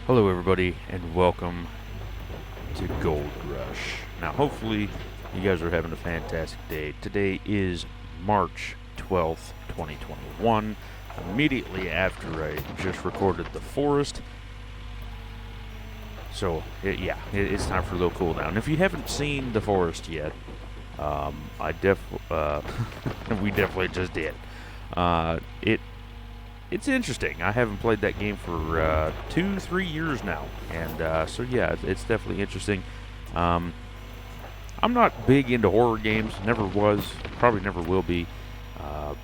Hello everybody and welcome to Gold Rush. Now hopefully you guys are having a fantastic day. Today is March 12th, 2021. Immediately after I just recorded The Forest. So it's time for a little cool down. If you haven't seen The Forest yet, we definitely just did. It's interesting. I haven't played that game for 2-3 years now, and so yeah, it's definitely interesting. I'm not big into horror games. Never was. Probably never will be.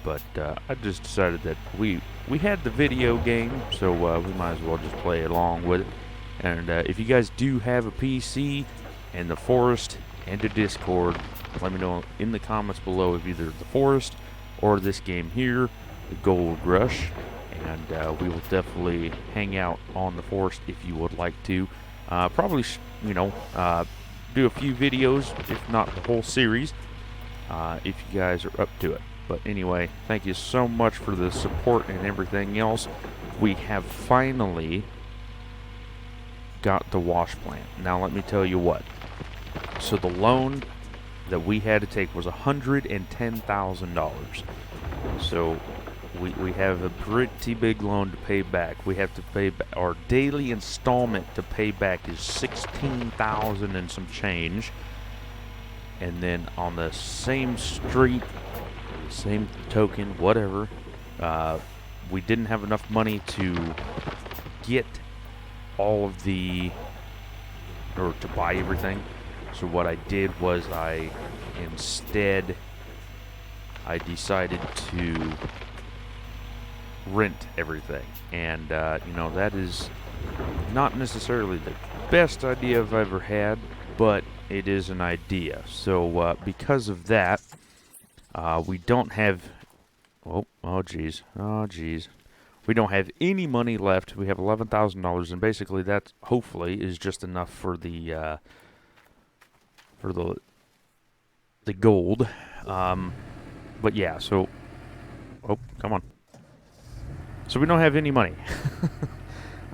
But I just decided that we had the video game, so we might as well just play along with it. And if you guys do have a PC and The Forest and a Discord, let me know in the comments below of either The Forest or this game here, the Gold Rush. And we will definitely hang out on The Forest if you would like to. Probably, do a few videos, if not the whole series, if you guys are up to it. But anyway, thank you so much for the support and everything else. We have finally got the wash plant. Now let me tell you what. So the loan that we had to take was $110,000. So we have a pretty big loan to pay back. We have to pay back. Our daily installment to pay back is $16,000 and some change. And then on the same street, same token, whatever, we didn't have enough money to get all of the, or to buy everything. So what I did was I decided to rent everything, and that is not necessarily the best idea I've ever had, but it is an idea. So because of that, we don't have we don't have any money left. We have $11,000, and basically that hopefully is just enough for the gold. But yeah, so come on. So we don't have any money.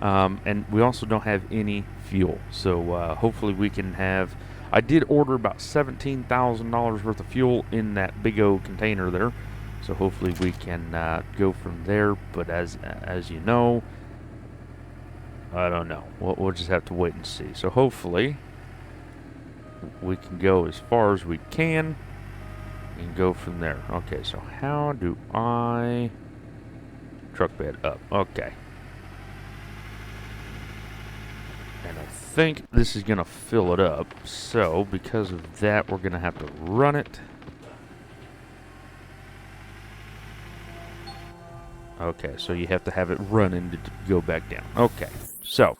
And we also don't have any fuel. So hopefully we can have... I did order about $17,000 worth of fuel in that big old container there. So hopefully we can go from there. But as you know, I don't know. We'll just have to wait and see. So hopefully we can go as far as we can and go from there. Okay, so how do I... truck bed up. Okay. And I think this is going to fill it up. So, because of that, we're going to have to run it. Okay, so you have to have it running to go back down. Okay, so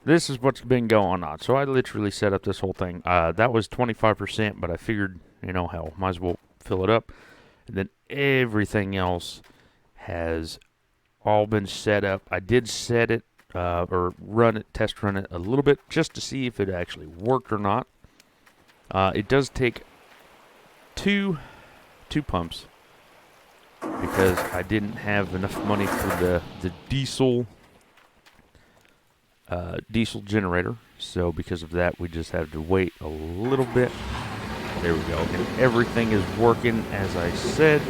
this is what's been going on. So I literally set up this whole thing. That was 25%, but I figured, hell, might as well fill it up. And then everything else has all been set up. I did set it or test run it a little bit just to see if it actually worked or not. It does take two pumps because I didn't have enough money for the diesel generator. So because of that, we just had to wait a little bit. There we go. And everything is working as I said.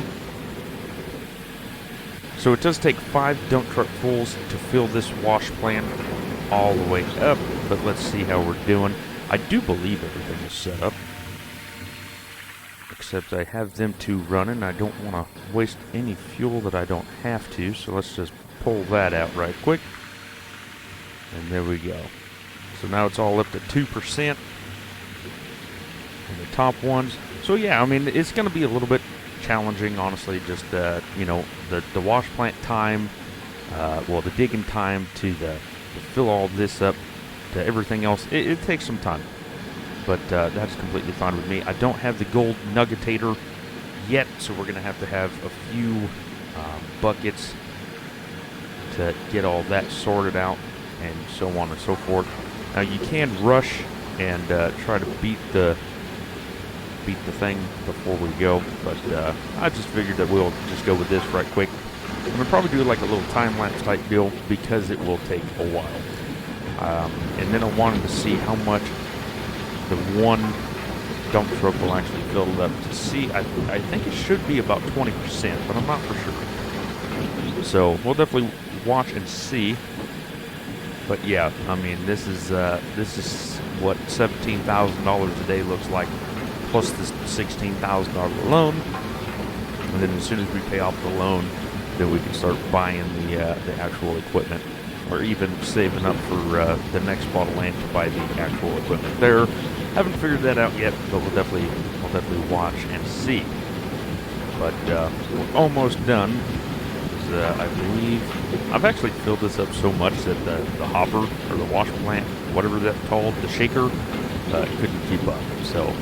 So it does take 5 dump truck fulls to fill this wash plant all the way up, but let's see how we're doing. I do believe everything is set up, except I have them two running. I don't want to waste any fuel that I don't have to, so let's just pull that out right quick. And there we go. So now it's all up to 2% in the top ones. So yeah, I mean, it's going to be a little bit challenging, honestly. Just the wash plant time, the digging time to fill all this up to everything else. It takes some time, but that's completely fine with me. I don't have the gold nuggetator yet, so we're gonna have a few buckets to get all that sorted out, and so on and so forth. Now you can rush and try to beat the thing before we go, but I just figured that we'll just go with this right quick I'm gonna probably do like a little time lapse type deal because it will take a while. And then I wanted to see how much the one dump truck will actually fill it up to see. I think it should be about 20%, but I'm not for sure. So we'll definitely watch and see. But yeah, I mean, this is what $17,000 a day looks like, plus this $16,000 loan. And then as soon as we pay off the loan, then we can start buying the actual equipment, or even saving up for the next spot of land to buy the actual equipment there. Haven't figured that out yet, but we'll definitely watch and see. But we're almost done. I believe I've actually filled this up so much that the hopper or the wash plant, whatever that's called, the shaker, couldn't keep up. So,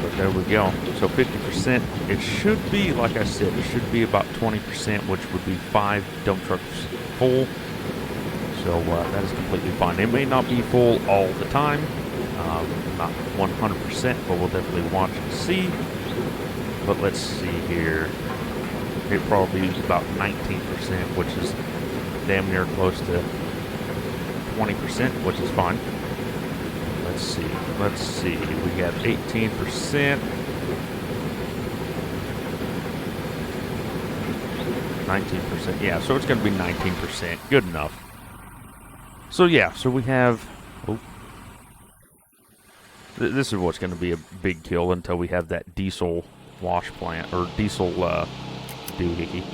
but there we go. So 50%. It should be, like I said, it should be about 20%, which would be 5 dump trucks full. So that is completely fine. It may not be full all the time, not 100%, but we'll definitely watch and see. But let's see here. It probably is about 19%, which is damn near close to 20%, which is fine. Let's see. We got 18%. 19%. Yeah, so it's going to be 19%. Good enough. So yeah, so we have... Oh, this is what's going to be a big kill until we have that diesel wash plant, or diesel doohickey.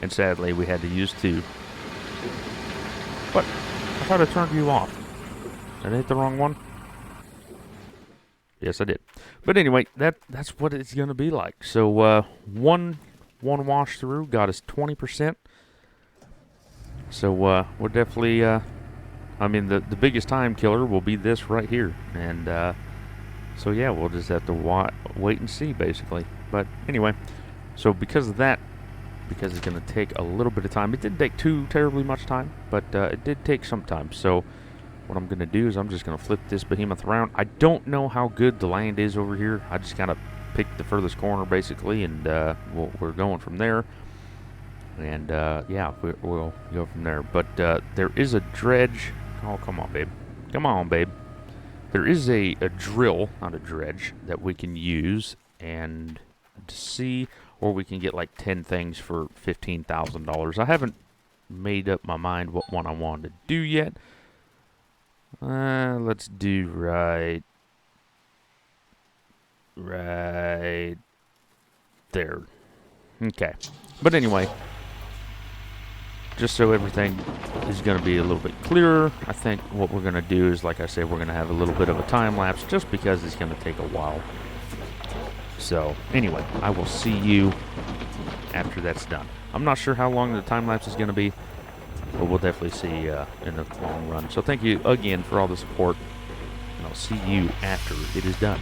And sadly, we had to use 2. But I thought I turned you off. Did I hit the wrong one? Yes, I did. But anyway, that's what it's going to be like. So one wash through got us 20%. So we're definitely... I mean, the biggest time killer will be this right here. And so yeah, we'll just have to wait and see, basically. But anyway... So because of that, because it's going to take a little bit of time, it didn't take too terribly much time, but it did take some time. So what I'm going to do is I'm just going to flip this behemoth around. I don't know how good the land is over here. I just kind of picked the furthest corner, basically, and we're going from there. And yeah, we'll go from there. But there is a dredge. Oh, come on, babe. Come on, babe. There is a drill, not a dredge, that we can use and see... Or we can get like 10 things for $15,000. I haven't made up my mind what one I want to do yet. Let's do right there. Okay. But anyway, just so everything is going to be a little bit clearer, I think what we're going to do is, like I said, we're going to have a little bit of a time lapse just because it's going to take a while. So, anyway, I will see you after that's done. I'm not sure how long the time lapse is going to be, but we'll definitely see in the long run. So, thank you again for all the support, and I'll see you after it is done.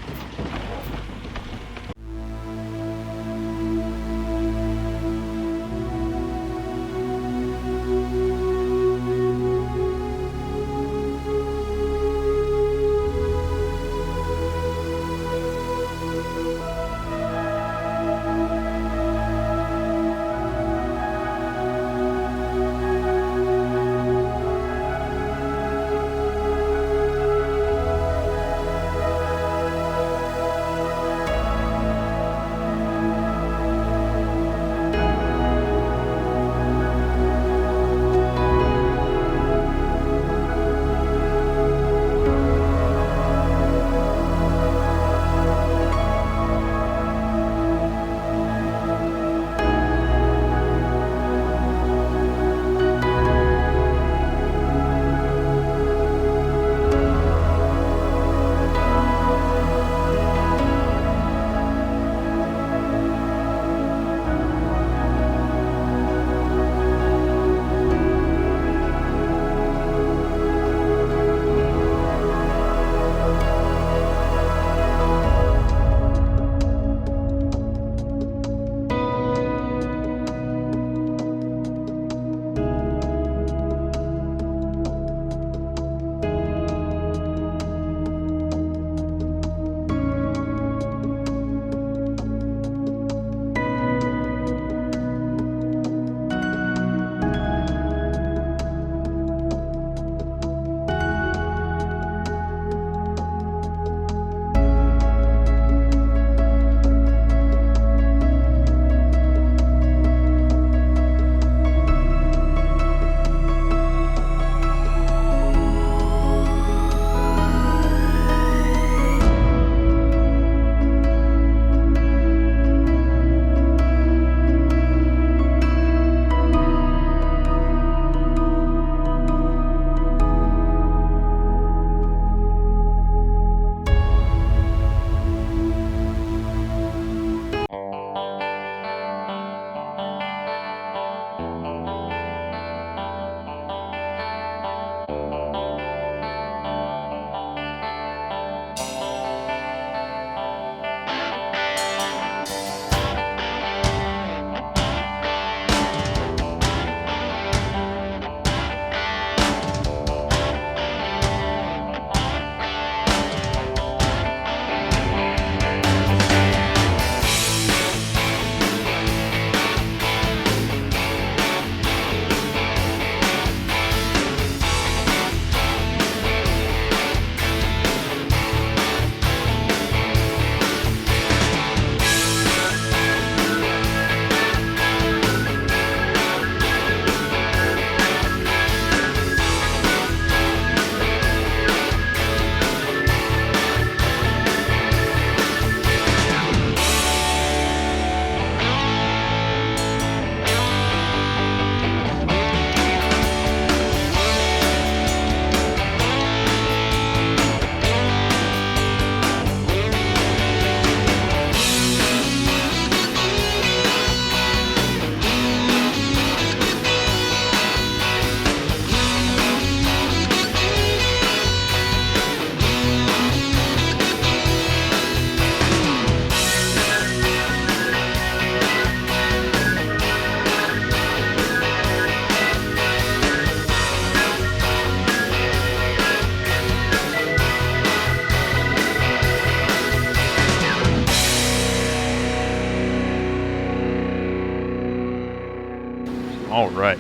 All right,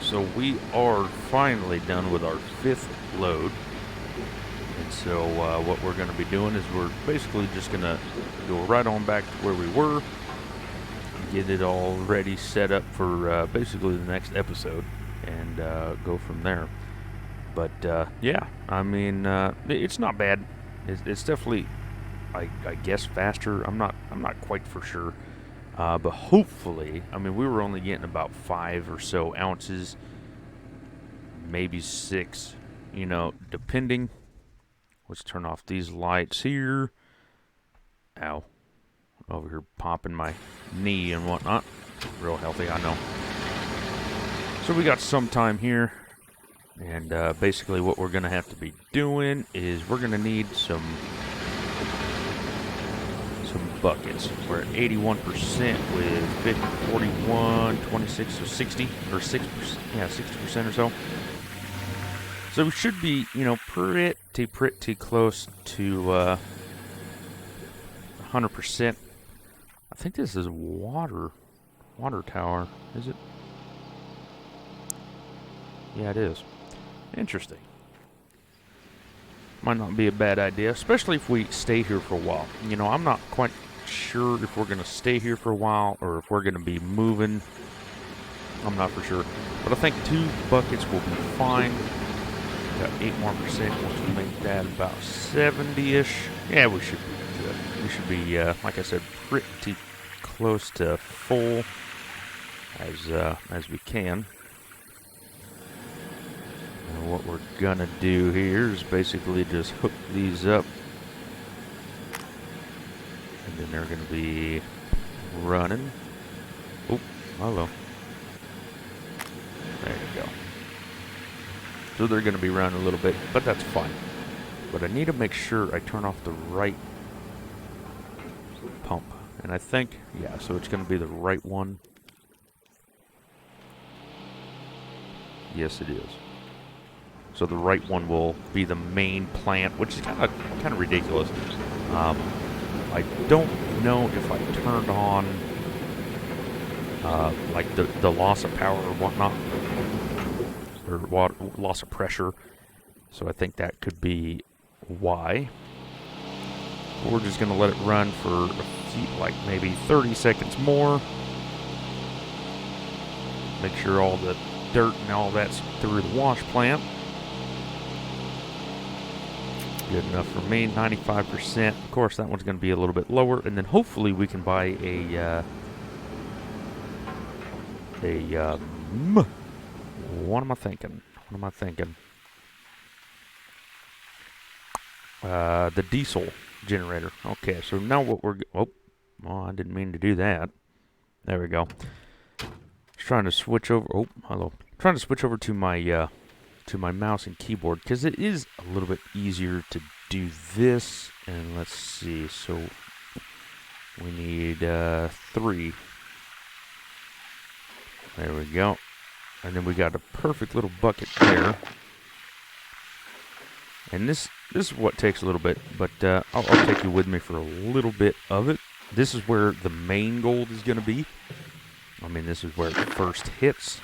so we are finally done with our 5th load. And so what we're going to be doing is we're basically just going to go right on back to where we were, get it all ready, set up for basically the next episode, and go from there. But yeah, I mean, it's not bad. It's definitely, I guess, faster. I'm not quite for sure. But hopefully, I mean, we were only getting about 5 or so ounces, maybe 6, you know, depending. Let's turn off these lights here. Ow. Over here popping my knee and whatnot. Real healthy, I know. So we got some time here. And basically what we're going to have to be doing is we're going to need some buckets. We're at 81% with 50, 41, 26, so 60 or 6%, yeah, 60% or so. So we should be, you know, pretty close to 100%. I think this is water tower, is it? Yeah, it is. Interesting. Might not be a bad idea, especially if we stay here for a while. You know, I'm not quite sure if we're going to stay here for a while or if we're going to be moving. I'm not for sure. But I think 2 buckets will be fine. Got 8 more percent, which will make that about 70-ish. Yeah, we should be good. We should be, like I said, pretty close to full as we can. And what we're gonna do here is basically just hook these up, and then they're gonna be running. Oh, hello. There you go. So they're gonna be running a little bit, but that's fine. But I need to make sure I turn off the right pump. And I think, yeah, so it's gonna be the right one. Yes, it is. So the right one will be the main plant, which is kind of ridiculous. I don't know if I turned on like the loss of power or whatnot, or loss of pressure. So I think that could be why. We're just gonna let it run for a few, like maybe 30 seconds more. Make sure all the dirt and all that's through the wash plant. Good enough for me, 95%. Of course, that one's going to be a little bit lower, and then hopefully we can buy what am I thinking? The diesel generator. Okay, so now what we're... Oh, I didn't mean to do that. There we go. Trying to switch over... Oh, hello. Trying to switch over to my mouse and keyboard, because it is a little bit easier to do this. And let's see, so we need 3. There we go. And then we got a perfect little bucket there. And this is what takes a little bit, but I'll take you with me for a little bit of it. This is where the main gold is going to be. I mean, this is where it first hits.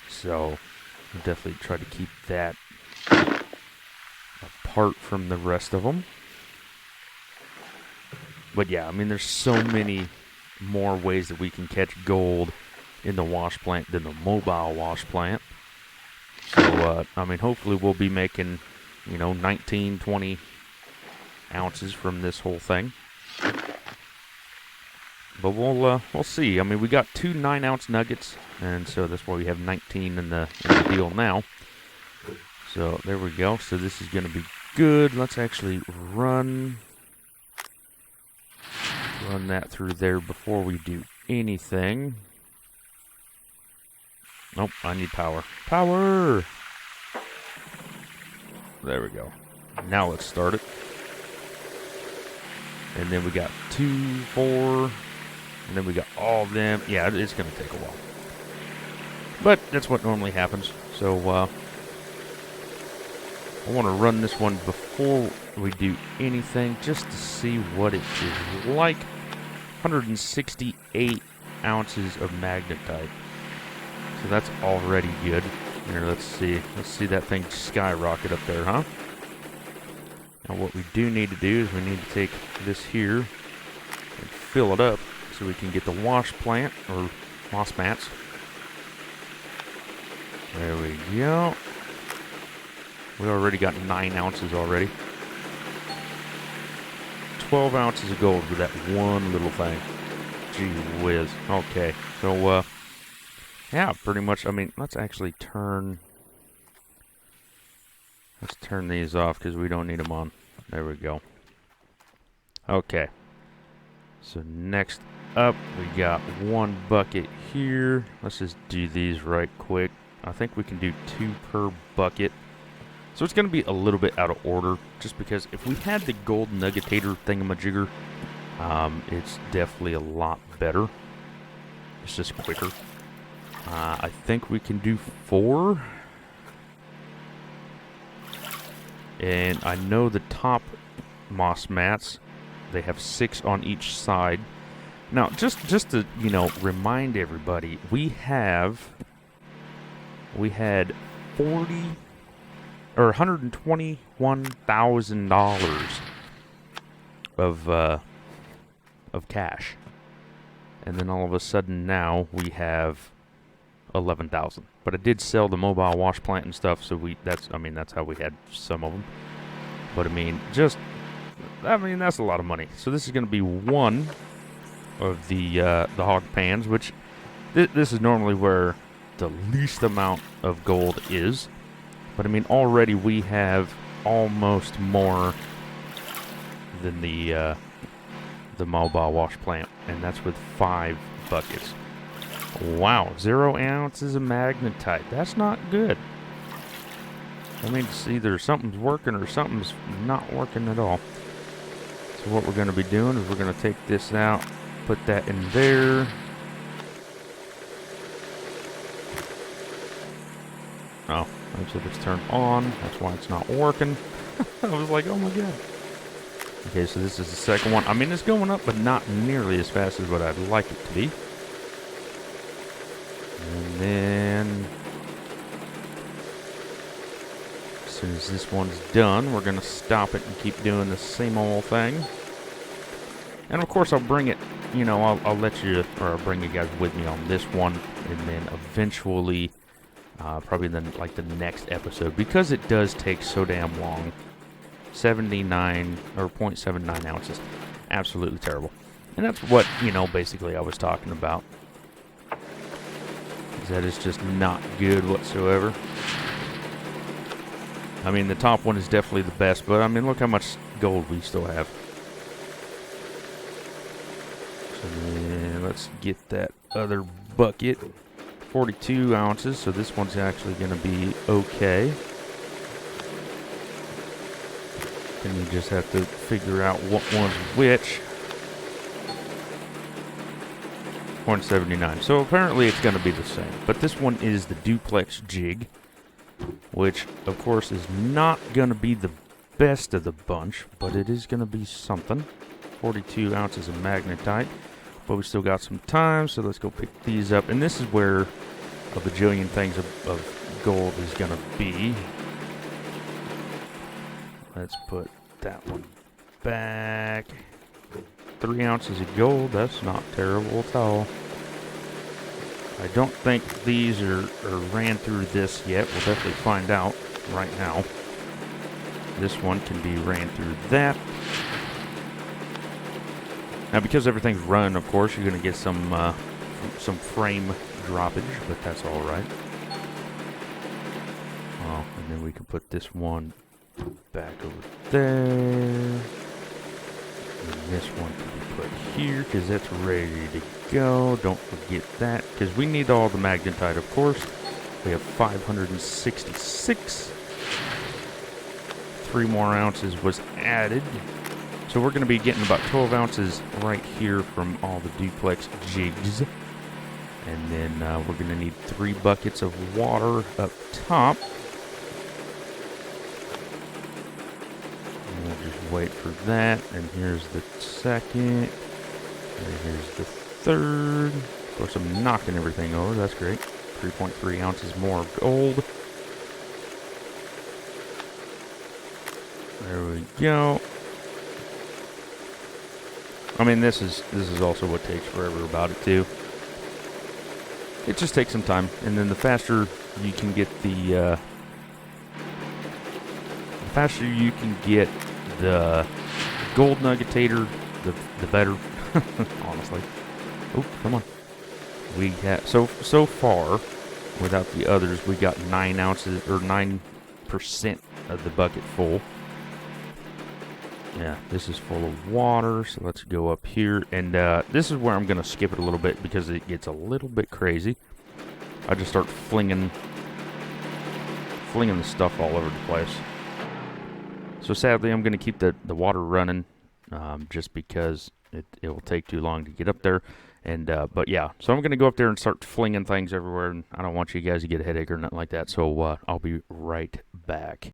So I'll definitely try to keep that apart from the rest of them. But yeah, I mean, there's so many more ways that we can catch gold in the wash plant than the mobile wash plant. So, I mean, hopefully we'll be making, you know, 19, 20 ounces from this whole thing. But we'll see. I mean, we got 2 9-ounce nuggets, and so that's why we have 19 in the deal now. So there we go. So this is going to be good. Let's actually run that through there before we do anything. Nope, I need power. Power! There we go. Now let's start it. And then we got 2, 4... And then we got all of them. Yeah, it's going to take a while. But that's what normally happens. So, I want to run this one before we do anything, just to see what it is like. 168 ounces of magnetite. So that's already good. Here, let's see. Let's see that thing skyrocket up there, huh? Now what we do need to do is we need to take this here and fill it up so we can get the wash plant, or moss mats. There we go. We already got 9 ounces already. 12 ounces of gold with that one little thing. Gee whiz. Okay, so, yeah, pretty much, I mean, let's actually turn... Let's turn these off because we don't need them on. There we go. Okay. So next up, we got 1 bucket here. Let's just do these right quick. I think we can do 2 per bucket. So it's going to be a little bit out of order, just because if we had the gold nuggetator thingamajigger, it's definitely a lot better. It's just quicker. I think we can do 4. And I know the top moss mats, they have 6 on each side. Now, just to, you know, remind everybody, we had $121,000 of cash, and then all of a sudden now we have 11,000. But I did sell the mobile wash plant and stuff, so that's how we had some of them. But I mean, that's a lot of money. So this is going to be 1 of the hog pans, which this is normally where the least amount of gold is. But I mean, already we have almost more than the mobile wash plant, and that's with 5 buckets. Wow, 0 ounces of magnetite. That's not good. I mean, it's either something's working or something's not working at all. So what we're going to be doing is we're going to take this out, put that in there. Oh, actually it's turned on. That's why it's not working. I was like, oh my god. Okay, so this is the second one. I mean, it's going up, but not nearly as fast as what I'd like it to be. And then, as soon as this one's done, we're going to stop it and keep doing the same old thing. And of course, I'll bring it, you know, I'll let you, or I'll bring you guys with me on this one, and then eventually, probably then like the next episode, because it does take so damn long. 79 or 0.79 ounces. Absolutely terrible. And that's what, you know, basically I was talking about. That is just not good whatsoever. I mean, the top one is definitely the best, but I mean, look how much gold we still have. So then let's get that other bucket. 42 ounces, so this one's actually going to be okay. Then you just have to figure out what one's which. 179. So apparently it's going to be the same. But this one is the duplex jig, which of course is not going to be the best of the bunch, but it is going to be something. 42 ounces of magnetite. But we still got some time, so let's go pick these up. And this is where a bajillion things of gold is going to be. Let's put that one back. 3 ounces of gold, that's not terrible at all. I don't think these are ran through this yet. We'll definitely find out right now. This one can be ran through that. Now, because everything's run, of course, you're going to get some frame droppage, but that's all right. Oh, and then we can put this one back over there. And this one can be put here because that's ready to go. Don't forget that, because we need all the magnetite, of course. We have 566. 3 more ounces was added. So we're going to be getting about 12 ounces right here from all the duplex jigs. And then we're going to need 3 buckets of water up top. We'll just wait for that. And here's the second. And here's the third. Of course, I'm knocking everything over. That's great. 3.3 ounces more of gold. There we go. I mean, this is also what takes forever about it too. It just takes some time, and then the faster you can get the gold nuggetator, the better. Honestly. Oh, come on. We have so far, without the others, we got 9 ounces or 9% of the bucket full. Yeah, this is full of water, so let's go up here. And this is where I'm going to skip it a little bit because it gets a little bit crazy. I just start flinging the stuff all over the place. So sadly, I'm going to keep the water running just because it will take too long to get up there. And but yeah, so I'm going to go up there and start flinging things everywhere. And I don't want you guys to get a headache or nothing like that. So I'll be right back.